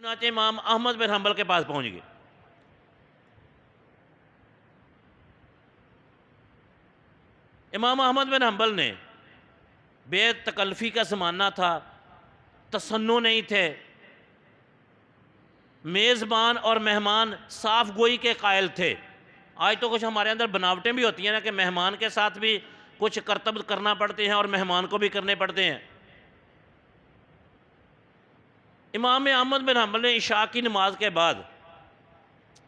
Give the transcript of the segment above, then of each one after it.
چنانچہ امام احمد بن حنبل کے پاس پہنچ گئے۔ امام احمد بن حنبل نے بے تکلفی کا زمانہ تھا، تصنع نہیں تھے، میزبان اور مہمان صاف گوئی کے قائل تھے۔ آج تو کچھ ہمارے اندر بناوٹیں بھی ہوتی ہیں نا کہ مہمان کے ساتھ بھی کچھ کرتب کرنا پڑتے ہیں اور مہمان کو بھی کرنے پڑتے ہیں۔ امام احمد بن حنبل نے عشاء کی نماز کے بعد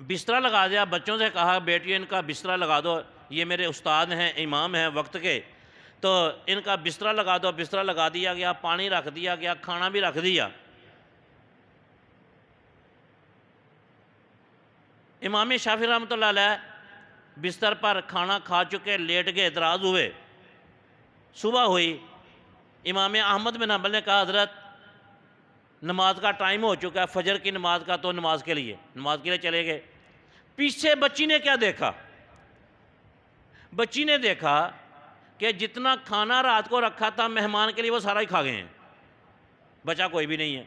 بستر لگا دیا، بچوں سے کہا بیٹیوں ان کا بستر لگا دو، یہ میرے استاد ہیں، امام ہیں وقت کے، تو ان کا بستر لگا دو۔ بستر لگا دیا گیا، پانی رکھ دیا گیا، کھانا بھی رکھ دیا۔ امام شافعی رحمۃ اللہ علیہ بستر پر کھانا کھا چکے، لیٹ گئے، دراز ہوئے۔ صبح ہوئی، امام احمد بن حنبل نے کہا حضرت نماز کا ٹائم ہو چکا ہے، فجر کی نماز کا، تو نماز کے لیے چلے گئے۔ پیچھے بچی نے کیا دیکھا؟ بچی نے دیکھا کہ جتنا کھانا رات کو رکھا تھا مہمان کے لیے وہ سارا ہی کھا گئے ہیں، بچا کوئی بھی نہیں ہے۔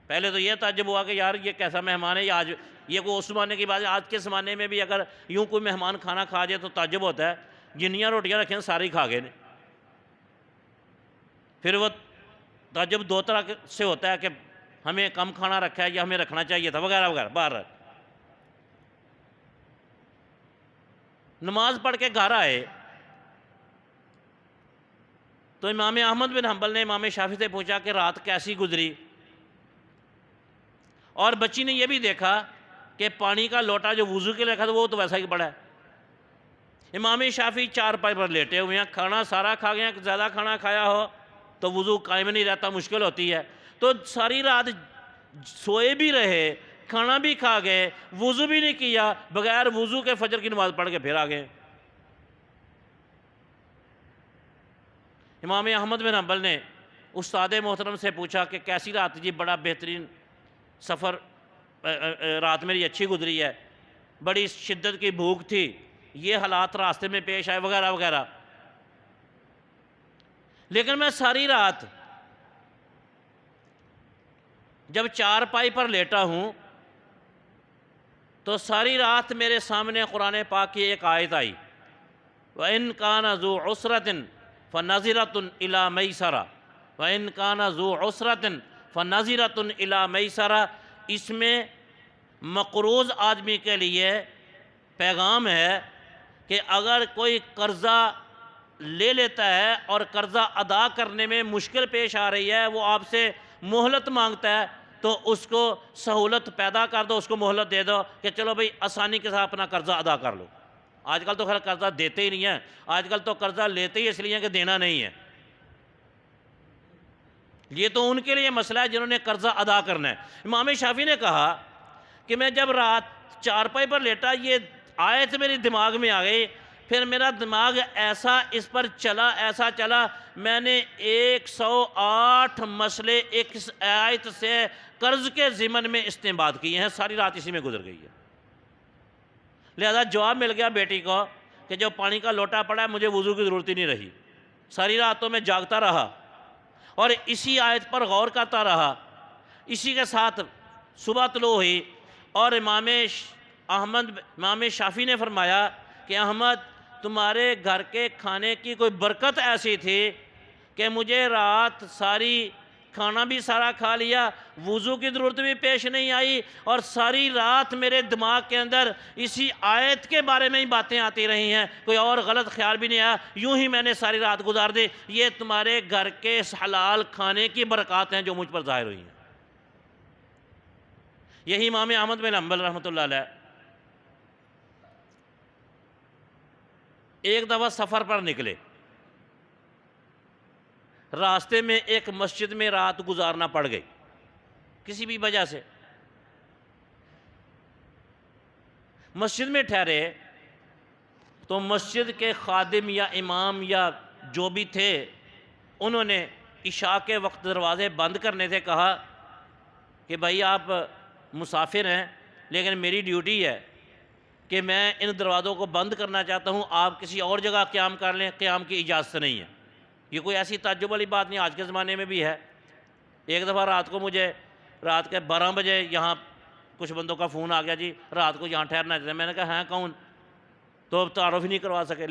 پہلے تو یہ تعجب ہوا کہ یار یہ کیسا مہمان ہے، یہ کوئی اس زمانے کی بات ہے، آج کے زمانے میں بھی اگر یوں کوئی مہمان کھانا کھا جائے تو تعجب ہوتا ہے، جنیاں روٹیاں رکھیں ساری کھا گئے نے۔ پھر وہ تعجب دو طرح سے ہوتا ہے کہ ہمیں کم کھانا رکھا ہے یا ہمیں رکھنا چاہیے تھا، وغیرہ وغیرہ۔ باہر نماز پڑھ کے گھر آئے تو امام احمد بن حنبل نے امام شافعی سے پوچھا کہ رات کیسی گزری، اور بچی نے یہ بھی دیکھا کہ پانی کا لوٹا جو وضو کے لیے رکھا تھا وہ تو ویسا ہی پڑا ہے۔ امام شافعی چارپائی پر لیٹے ہوئے ہیں، کھانا سارا کھا گئے ہیں، زیادہ کھانا کھایا ہو تو وضو قائم نہیں رہتا، مشکل ہوتی ہے، تو ساری رات سوئے بھی رہے، کھانا بھی کھا گئے، وضو بھی نہیں کیا، بغیر وضو کے فجر کی نماز پڑھ کے پھر آ گئے۔ امام احمد بن حنبل نے استاد محترم سے پوچھا کہ کیسی رات؟ جی بڑا بہترین سفر، رات میری اچھی گزری ہے، بڑی شدت کی بھوک تھی، یہ حالات راستے میں پیش آئے، وغیرہ وغیرہ، لیکن میں ساری رات جب چارپائی پر لیٹا ہوں تو ساری رات میرے سامنے قرآن پاک کی ایک آیت آئی، وَإِن كَانَ ذُو عُسْرَةٍ فَنَظِرَةٌ إِلَىٰ مَيْسَرَةٍ وَإِن كَانَ ذُو عُسْرَةٍ فَنَظِرَةٌ إِلَىٰ مَيْسَرَةٍ۔ اس میں مقروض آدمی کے لیے پیغام ہے کہ اگر کوئی قرضہ لے لیتا ہے اور قرضہ ادا کرنے میں مشکل پیش آ رہی ہے، وہ آپ سے مہلت مانگتا ہے، تو اس کو سہولت پیدا کر دو، اس کو مہلت دے دو کہ چلو بھئی آسانی کے ساتھ اپنا قرضہ ادا کر لو۔ آج کل تو خیر قرضہ دیتے ہی نہیں ہیں، آج کل تو قرضہ لیتے ہی اس لیے کہ دینا نہیں ہے۔ یہ تو ان کے لیے مسئلہ ہے جنہوں نے قرضہ ادا کرنا ہے۔ امام شافعی نے کہا کہ میں جب رات چارپائی پر لیٹا یہ آیت میری دماغ میں آ گئی، پھر میرا دماغ ایسا اس پر چلا، ایسا چلا، میں نے 108 مسئلے اس آیت سے قرض کے ضمن میں استنباط کیے ہیں، ساری رات اسی میں گزر گئی ہے۔ لہذا جواب مل گیا بیٹی کو کہ جو پانی کا لوٹا پڑا ہے مجھے وضو کی ضرورت ہی نہیں رہی۔ ساری رات تو میں جاگتا رہا اور اسی آیت پر غور کرتا رہا۔ اسی کے ساتھ صبح طلوع ہوئی اور امام شافعی نے فرمایا کہ احمد تمہارے گھر کے کھانے کی کوئی برکت ایسی تھی کہ مجھے رات ساری کھانا بھی سارا کھا لیا، وضو کی ضرورت بھی پیش نہیں آئی، اور ساری رات میرے دماغ کے اندر اسی آیت کے بارے میں ہی باتیں آتی رہی ہیں، کوئی اور غلط خیال بھی نہیں آیا، یوں ہی میں نے ساری رات گزار دی۔ یہ تمہارے گھر کے حلال کھانے کی برکات ہیں جو مجھ پر ظاہر ہوئی ہیں۔ یہی امام احمد بن حنبل رحمۃ اللہ علیہ ایک دفعہ سفر پر نکلے، راستے میں ایک مسجد میں رات گزارنا پڑ گئی کسی بھی وجہ سے۔ مسجد میں ٹھہرے تو مسجد کے خادم یا امام یا جو بھی تھے انہوں نے عشاء کے وقت دروازے بند کرنے سے کہا کہ بھائی آپ مسافر ہیں لیکن میری ڈیوٹی ہے کہ میں ان دروازوں کو بند کرنا چاہتا ہوں، آپ کسی اور جگہ قیام کر لیں، قیام کی اجازت نہیں ہے۔ یہ کوئی ایسی تعجب والی بات نہیں، آج کے زمانے میں بھی ہے۔ ایک دفعہ رات کو مجھے رات کے 12 بجے یہاں کچھ بندوں کا فون آ گیا جی رات کو یہاں ٹھہرنا ہے، میں نے کہا ہیں کون؟ تو تعارف ہی نہیں کروا سکے.